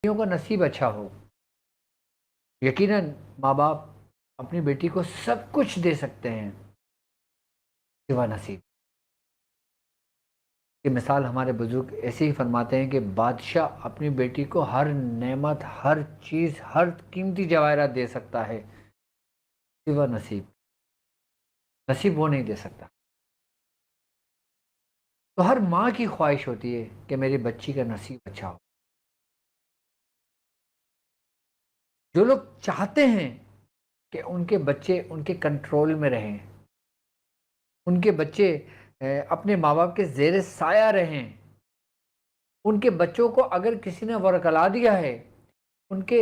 بیٹیوں کا نصیب اچھا ہو. یقیناً ماں باپ اپنی بیٹی کو سب کچھ دے سکتے ہیں سوا نصیب کی. مثال ہمارے بزرگ ایسے ہی فرماتے ہیں کہ بادشاہ اپنی بیٹی کو ہر نعمت، ہر چیز، ہر قیمتی جواہرات دے سکتا ہے سوا نصیب. نصیب وہ نہیں دے سکتا. تو ہر ماں کی خواہش ہوتی ہے کہ میری بچی کا نصیب اچھا ہو. جو لوگ چاہتے ہیں کہ ان کے بچے ان کے کنٹرول میں رہیں، ان کے بچے اپنے ماں باپ کے زیر سایہ رہیں، ان کے بچوں کو اگر کسی نے ورکلا دیا ہے، ان کے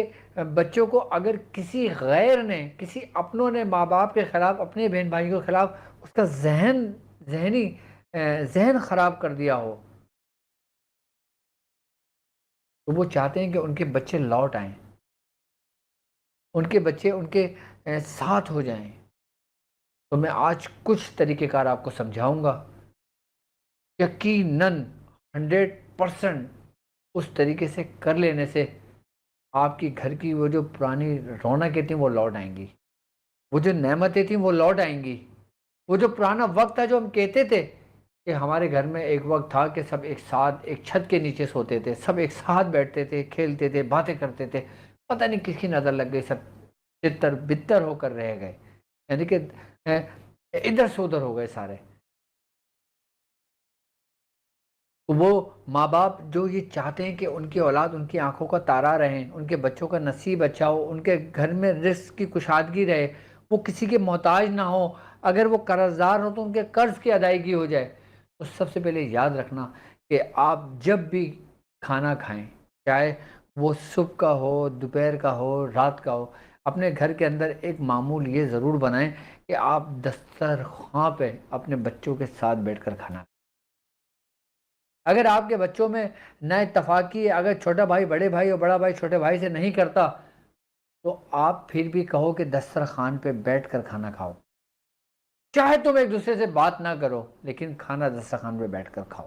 بچوں کو اگر کسی غیر نے، کسی اپنوں نے ماں باپ کے خلاف، اپنے بہن بھائیوں کے خلاف اس کا ذہنی ذہن خراب کر دیا ہو، تو وہ چاہتے ہیں کہ ان کے بچے لوٹ آئیں، ان کے بچے ان کے ساتھ ہو جائیں. تو میں آج کچھ طریقہ کار آپ کو سمجھاؤں گا. یقیناً 100% اس طریقے سے کر لینے سے آپ کی گھر کی وہ جو پرانی رونقیں تھیں وہ لوٹ آئیں گی، وہ جو نعمتیں تھیں وہ لوٹ آئیں گی. وہ جو پرانا وقت تھا جو ہم کہتے تھے کہ ہمارے گھر میں ایک وقت تھا کہ سب ایک ساتھ ایک چھت کے نیچے سوتے تھے، سب ایک ساتھ بیٹھتے تھے، کھیلتے تھے، باتیں کرتے تھے، پتہ نہیں کس کی نظر لگ گئی، سب تتر بتر ہو کر رہ گئے، یعنی کہ ادھر سے ادھر ہو گئے سارے. وہ ماں باپ جو یہ چاہتے ہیں کہ ان کی اولاد ان کی آنکھوں کا تارا رہیں، ان کے بچوں کا نصیب اچھا ہو، ان کے گھر میں رزق کی کشادگی رہے، وہ کسی کے محتاج نہ ہو، اگر وہ قرض دار ہو تو ان کے قرض کی ادائیگی ہو جائے. تو سب سے پہلے یاد رکھنا کہ آپ جب بھی کھانا کھائیں، چاہے وہ صبح کا ہو، دوپہر کا ہو، رات کا ہو، اپنے گھر کے اندر ایک معمول یہ ضرور بنائیں کہ آپ دسترخوان پہ اپنے بچوں کے ساتھ بیٹھ کر کھانا. اگر آپ کے بچوں میں نہ اتفاقی ہے، اگر چھوٹا بھائی بڑے بھائی اور بڑا بھائی چھوٹے بھائی سے نہیں کرتا، تو آپ پھر بھی کہو کہ دسترخوان پہ بیٹھ کر کھانا کھاؤ. چاہے تم ایک دوسرے سے بات نہ کرو لیکن کھانا دسترخوان پہ بیٹھ کر کھاؤ.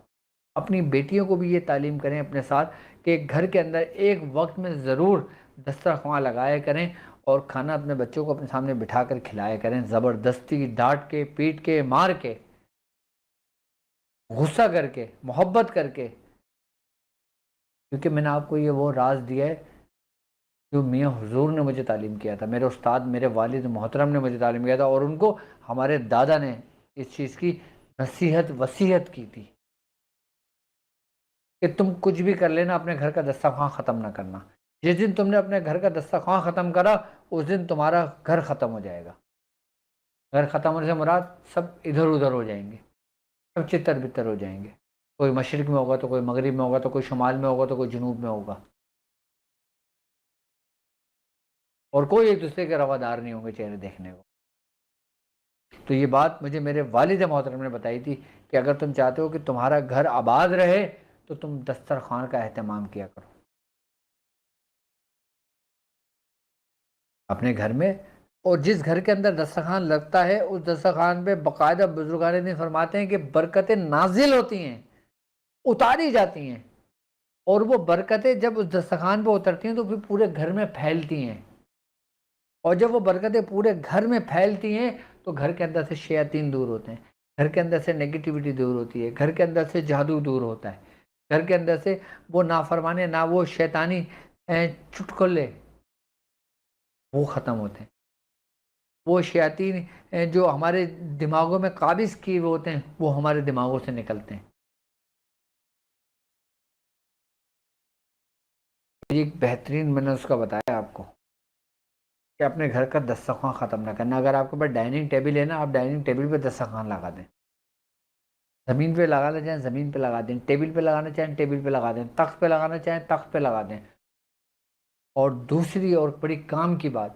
اپنی بیٹیوں کو بھی یہ تعلیم کریں اپنے ساتھ کہ گھر کے اندر ایک وقت میں ضرور دسترخوان لگایا کریں اور کھانا اپنے بچوں کو اپنے سامنے بٹھا کر کھلایا کریں، زبردستی ڈانٹ کے، پیٹ کے، مار کے، غصہ کر کے، محبت کر کے. کیونکہ میں نے آپ کو یہ وہ راز دیا ہے جو میاں حضور نے مجھے تعلیم کیا تھا، میرے استاد میرے والد محترم نے مجھے تعلیم کیا تھا، اور ان کو ہمارے دادا نے اس چیز کی نصیحت وصیت کی تھی کہ تم کچھ بھی کر لینا، اپنے گھر کا دسترخوان ختم نہ کرنا. جس دن تم نے اپنے گھر کا دسترخوان ختم کرا اس دن تمہارا گھر ختم ہو جائے گا. گھر ختم ہونے سے مراد سب ادھر ادھر ہو جائیں گے، سب چتر بتر ہو جائیں گے. کوئی مشرق میں ہوگا تو کوئی مغرب میں ہوگا تو کوئی شمال میں ہوگا تو کوئی جنوب میں ہوگا، اور کوئی ایک دوسرے کے روادار نہیں ہوں گے چہرے دیکھنے کو. تو یہ بات مجھے میرے والد محترم نے بتائی تھی کہ اگر تم چاہتے ہو کہ تمہارا گھر آباد رہے تو تم دسترخوان کا اہتمام کیا کرو اپنے گھر میں. اور جس گھر کے اندر دسترخوان لگتا ہے اس دسترخوان پہ باقاعدہ بزرگان دین فرماتے ہیں کہ برکتیں نازل ہوتی ہیں، اتاری جاتی ہیں، اور وہ برکتیں جب اس دسترخوان پہ اترتی ہیں تو پھر پورے گھر میں پھیلتی ہیں. اور جب وہ برکتیں پورے گھر میں پھیلتی ہیں تو گھر کے اندر سے شیاطین دور ہوتے ہیں، گھر کے اندر سے نیگیٹیوٹی دور ہوتی ہے، گھر کے اندر سے جادو دور ہوتا ہے، گھر کے اندر سے وہ نافرمانے نہ وہ شیطانی چٹکلے وہ ختم ہوتے ہیں. وہ شیاطین جو ہمارے دماغوں میں قابض کیے ہوئے ہوتے ہیں وہ ہمارے دماغوں سے نکلتے ہیں. ایک بہترین میں نے اس کا بتایا آپ کو کہ اپنے گھر کا دسترخوان ختم نہ کرنا. اگر آپ کے پاس ڈائننگ ٹیبل ہے نا، آپ ڈائننگ ٹیبل پہ دسترخوان لگا دیں، زمین پہ لگانا چاہیں زمین پہ لگا دیں، ٹیبل پہ لگانا چاہیں ٹیبل پہ لگا دیں، تخت پہ لگانا چاہیں تخت پہ لگا دیں. اور دوسری اور بڑی کام کی بات